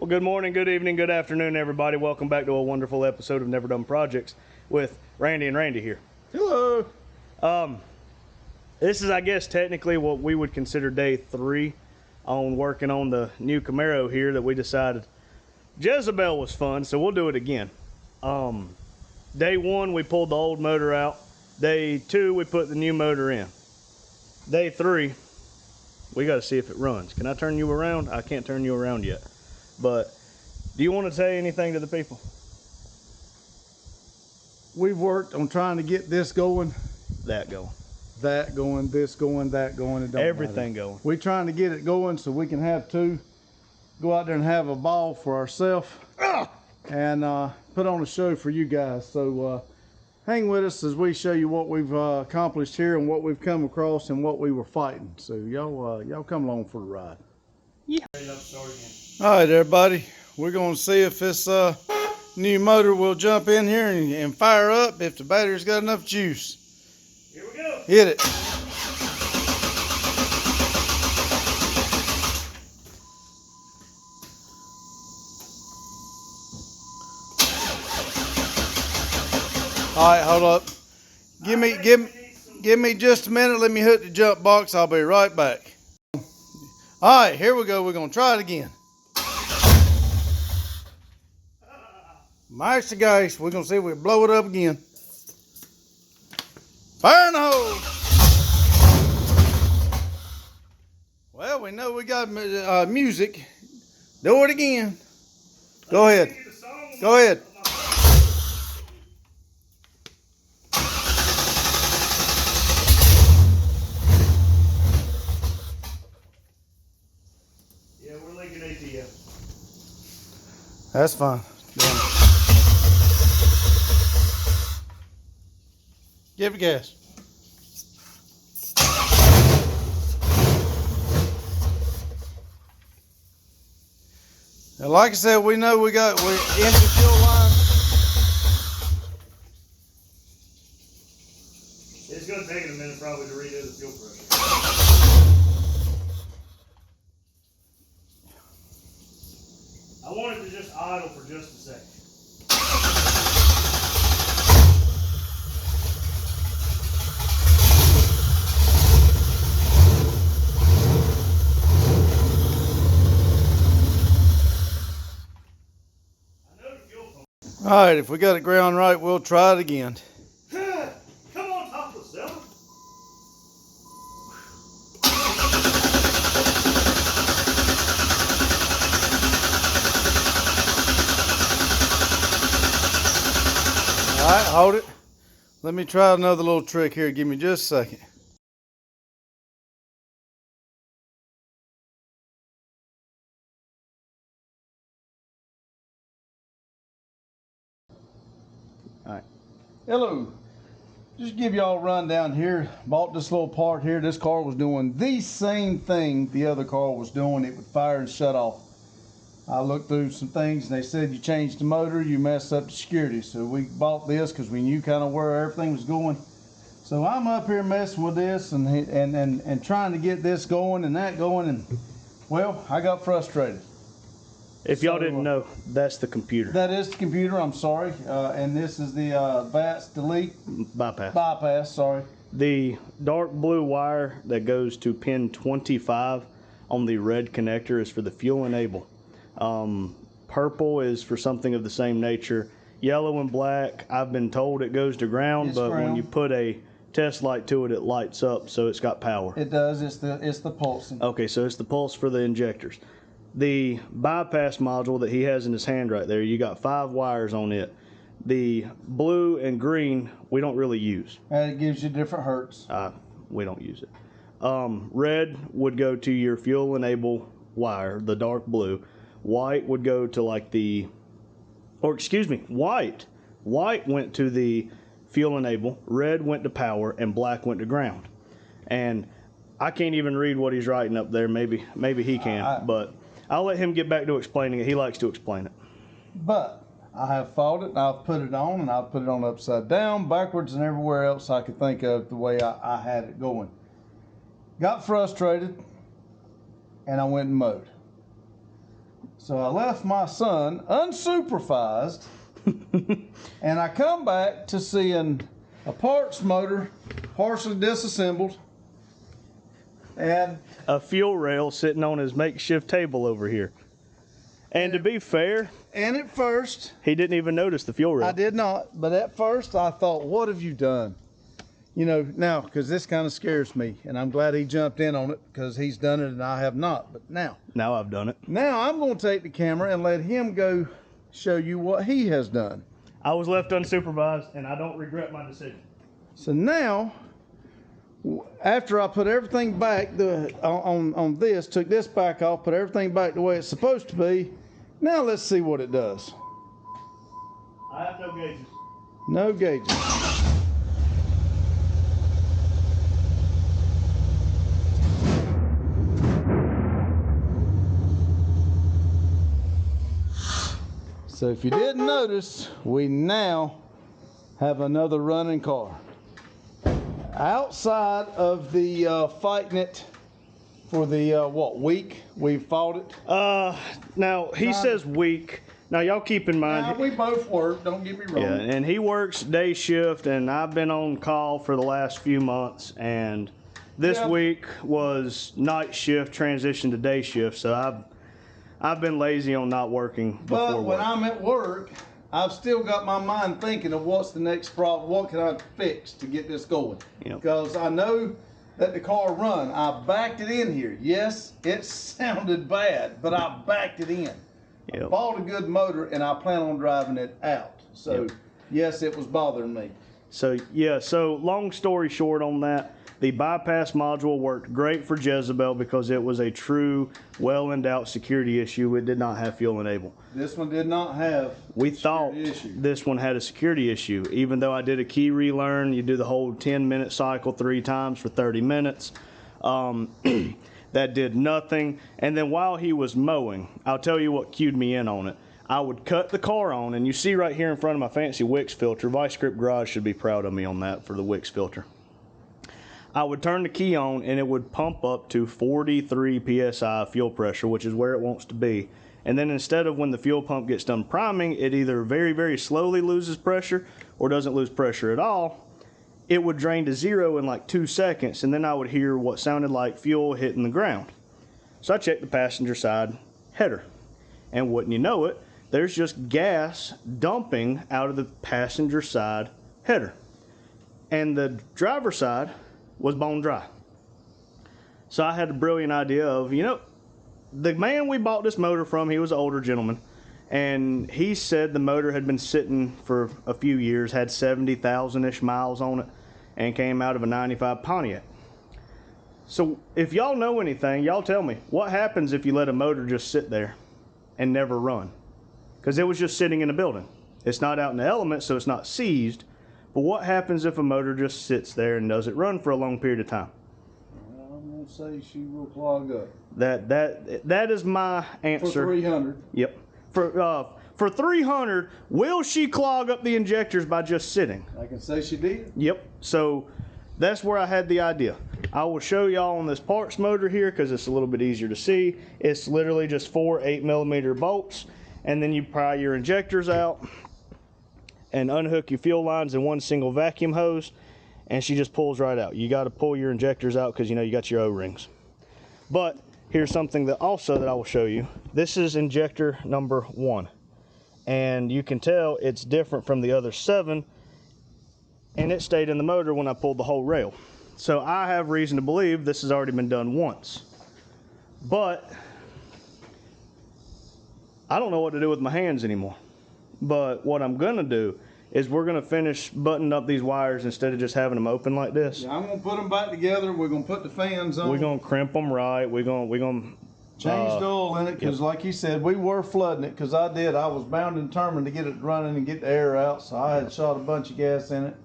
Well, good morning, good evening, good afternoon, everybody. Welcome back to a wonderful episode of Never Done Projects with Randy and Randy here. Hello. This is, I guess, technically what we would consider day 3 on working on the new Camaro here that we decided Jezebel was fun, so we'll do it again. Day 1, we pulled the old motor out. Day 2, we put the new motor in. Day 3, we got to see if it runs. Can I turn you around? I can't turn you around yet. But do you want to say anything to the people? We've worked on trying to get this going, That going. that going, this going, that going. It don't Everything matter. going. We're trying to get it going so we can have two, go out there and have a ball for ourselves and put on a show for you guys. So hang with us as we show you what we've accomplished here and what we've come across and what we were fighting. So y'all come along for the ride. Yeah. All right, everybody. We're going to see if this new motor will jump in here and fire up if the battery's got enough juice. Here we go. Hit it. All right, hold up. Give me just a minute. Let me hit the jump box. I'll be right back. All right, here we go. We're going to try it again. Master guys, we're going to see if we blow it up again. Fire in the hole. Well, we know we got music. Do it again. Go ahead. Go ahead. Yeah, we're leaking ATF. That's fine. Yeah. Give it gas. And like I said, we know we're empty fuel line. It's going to take it a minute probably to redo the fuel pressure. I want it to just idle for just a second. All right, if we got it ground right, we'll try it again. Come on, Topless Zelda. All right, hold it. Let me try another little trick here. Give me just a second. All right. Hello. Just give y'all a rundown here. Bought this little part here. This car was doing the same thing the other car was doing. It would fire and shut off. I looked through some things and they said you changed the motor, you messed up the security. So we bought this because we knew kind of where everything was going. So I'm up here messing with this and trying to get this going and that going, and well, I got frustrated. If y'all didn't know, that's the computer. That is the computer, I'm sorry. And this is the VATS delete. Bypass, sorry. The dark blue wire that goes to pin 25 on the red connector is for the fuel enable. Purple is for something of the same nature. Yellow and black, I've been told it goes to ground, It's but ground. when you put a test light to it, it lights up, so it's got power. It does. It's the pulsing. Okay, so it's the pulse for the injectors. The bypass module that he has in his hand right there, you got 5 wires on it. The blue and green, we don't really use. It gives you different hertz. We don't use it. Red would go to your fuel enable wire, the dark blue. White would go to white. White went to the fuel enable, red went to power, and black went to ground. And I can't even read what he's writing up there. Maybe he can, but I'll let him get back to explaining it. He likes to explain it. But I have fought it, and I've put it on, and I've put it on upside down, backwards, and everywhere else I could think of the way I had it going. Got frustrated, and I went in mode. So I left my son unsupervised, and I come back to seeing a parts motor partially disassembled, and a fuel rail sitting on his makeshift table over here. And to be fair, and at first, he didn't even notice the fuel rail. I did not, but at first I thought, what have you done? You know, now, because this kind of scares me, and I'm glad he jumped in on it because he's done it and I have not. But now I've done it. Now I'm going to take the camera and let him go show you what he has done. I was left unsupervised, and I don't regret my decision. So now, after I put everything back on this, took this back off, put everything back the way it's supposed to be, now let's see what it does. I have no gauges. No gauges. So if you didn't notice, we now have another running car. Outside of the fighting it for the week we fought it. Now he says week. Now y'all keep in mind. Now, we both work. Don't get me wrong. Yeah, and he works day shift, and I've been on call for the last few months, and this week was night shift transition to day shift. So I've been lazy on not working before But when work. I'm at work, I've still got my mind thinking of what's the next problem. What can I fix to get this going? Yep. Because I know that the car run. I backed it in here. Yes, it sounded bad, but I backed it in. Yep. I bought a good motor, and I plan on driving it out. So, yes, it was bothering me. So yeah, so long story short on that, the bypass module worked great for Jezebel because it was a true, well-endowed security issue. It did not have fuel enable. This one did not have We a thought security issue. this one had a security issue, even though I did a key relearn. You do the whole 10-minute cycle 3 times for 30 minutes. That did nothing. And then while he was mowing, I'll tell you what cued me in on it. I would cut the car on, and you see right here in front of my fancy Wix filter, Vice Grip Garage should be proud of me on that for the Wix filter. I would turn the key on, and it would pump up to 43 psi fuel pressure, which is where it wants to be. And then instead of when the fuel pump gets done priming, it either very, very slowly loses pressure or doesn't lose pressure at all. It would drain to 0 in like 2 seconds, and then I would hear what sounded like fuel hitting the ground. So I checked the passenger side header, and wouldn't you know it, there's just gas dumping out of the passenger side header. And the driver's side was bone dry. So I had the brilliant idea of, you know, the man we bought this motor from, he was an older gentleman, and he said the motor had been sitting for a few years, had 70,000-ish miles on it, and came out of a 95 Pontiac. So if y'all know anything, y'all tell me, what happens if you let a motor just sit there and never run? Because it was just sitting in a building. It's not out in the elements, so it's not seized. But what happens if a motor just sits there and doesn't run for a long period of time? I'm going to say she will clog up. That is my answer. For 300. Yep. For 300, will she clog up the injectors by just sitting? I can say she did. Yep. So that's where I had the idea. I will show y'all on this parts motor here because it's a little bit easier to see. It's literally just 4 8mm bolts, and then you pry your injectors out and unhook your fuel lines in one single vacuum hose, and she just pulls right out. You got to pull your injectors out because you know you got your O-rings. But here's something that I will show you. This is injector number 1, and you can tell it's different from the other 7, and it stayed in the motor when I pulled the whole rail. So I have reason to believe this has already been done once. But I don't know what to do with my hands anymore. But what I'm gonna do is we're gonna finish buttoning up these wires instead of just having them open like this. Yeah, I'm gonna put them back together. We're gonna put the fans on. We're gonna crimp them right. We're gonna change the oil in it because, like you said, we were flooding it. Because I was bound and determined to get it running and get the air out. So I had shot a bunch of gas in it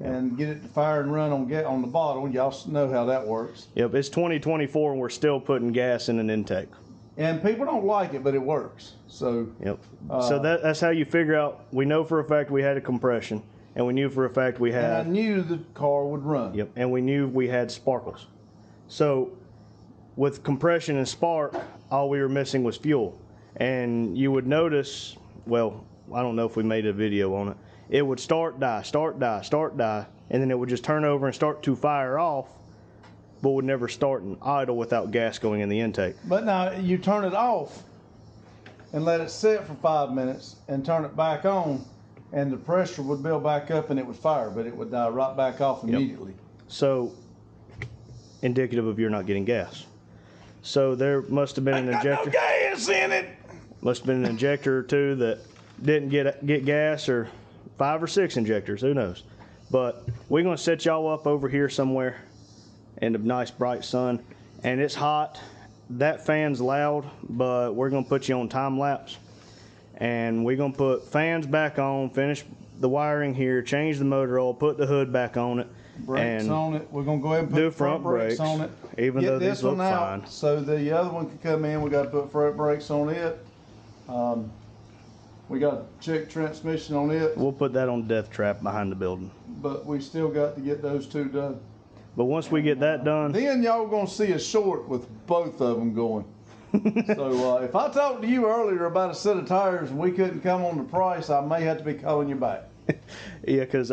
and get it to fire and run on the bottle. Y'all know how that works. Yep, it's 2024 and we're still putting gas in an intake. And people don't like it, but it works. So yep. So that's how you figure out. We know for a fact we had a compression, and we knew for a fact we had. And I knew the car would run. Yep. And we knew we had sparkles. So with compression and spark, all we were missing was fuel. and you would notice, well, I don't know if we made a video on it, it would start, die, start, die, start, die, and then it would just turn over and start to fire off, but would never start and idle without gas going in the intake. But now you turn it off and let it sit for 5 minutes and turn it back on, and the pressure would build back up and it would fire, but it would die right back off immediately. So, indicative of you're not getting gas. So there must have been an injector. No gas in it. Must have been an injector or two that didn't get gas, or 5 or 6 injectors, who knows. But we're gonna set y'all up over here somewhere in the nice bright sun, and it's hot. That fan's loud, but we're gonna put you on time lapse, and we're gonna put fans back on, finish the wiring here, change the motor oil, put the hood back on it, Brakes and on it. We're gonna go ahead and put do front brakes on it. even though Get this these look one out fine. so the other one can come in. We got to put front brakes on it. We got to check transmission on it, We'll put that on death trap behind the building. but we still got to get those two done. But once we get that done, Then y'all gonna see a short with both of them going. So if I talked to you earlier about a set of tires and we couldn't come on the price, I may have to be calling you back. yeah, because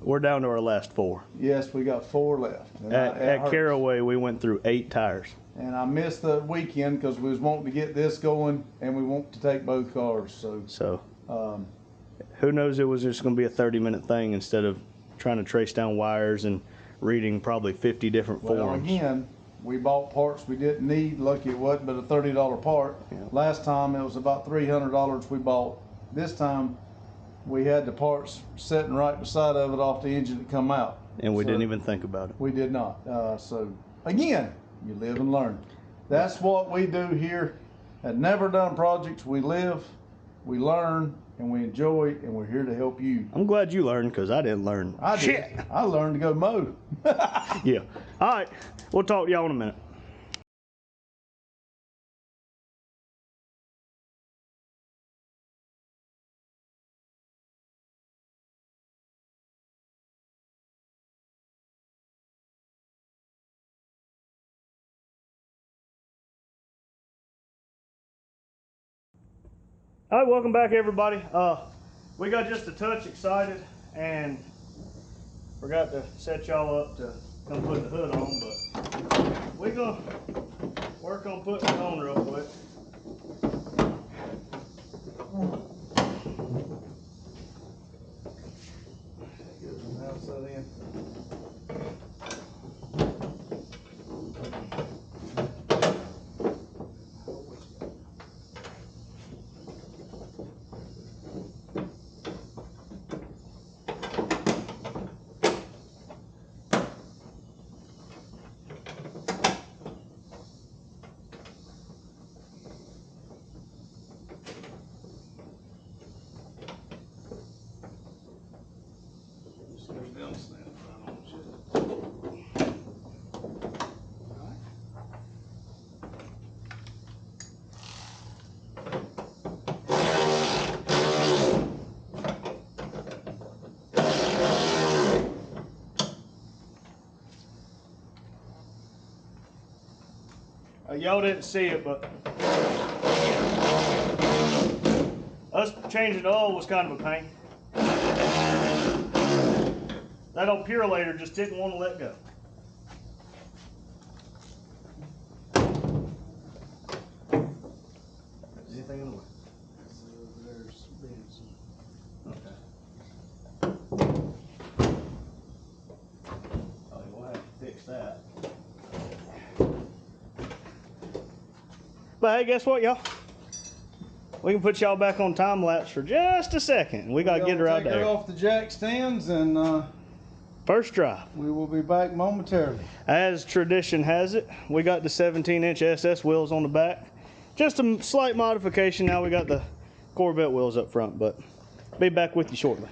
we're down to our last 4. Yes, we got 4 left. And At Caraway, we went through 8 tires. And I missed the weekend because we was wanting to get this going and we want to take both cars. So who knows, it was just going to be a 30-minute thing instead of trying to trace down wires and reading probably 50 different well, forums. again, we bought parts we didn't need. Lucky it wasn't but a $30 part. Yeah. Last time it was about $300 we bought. This time we had the parts sitting right beside of it off the engine to come out. And we So didn't even think about it. We did not. So again, you live and learn. That's what we do here at Never Done Projects. We live, we learn, and we enjoy, and we're here to help you. I'm glad you learned, because I didn't learn I did. shit. I learned to go mow. Yeah. All right. We'll talk to y'all in a minute. All right, welcome back, everybody. We got just a touch excited and forgot to set y'all up to come put the hood on, but we're gonna work on putting it on real quick. Y'all didn't see it, but us changing the oil was kind of a pain. That old Purelator just didn't want to let go. Anything in the way? There's bins. Okay. Oh, we'll have to fix that. But hey, guess what, y'all? We can put y'all back on time lapse for just a second. We gotta get her out Take her there. off the jack stands and First drive. we will be back momentarily. As tradition has it, we got the 17-inch SS wheels on the back. Just a slight modification. Now we got the Corvette wheels up front, but be back with you shortly.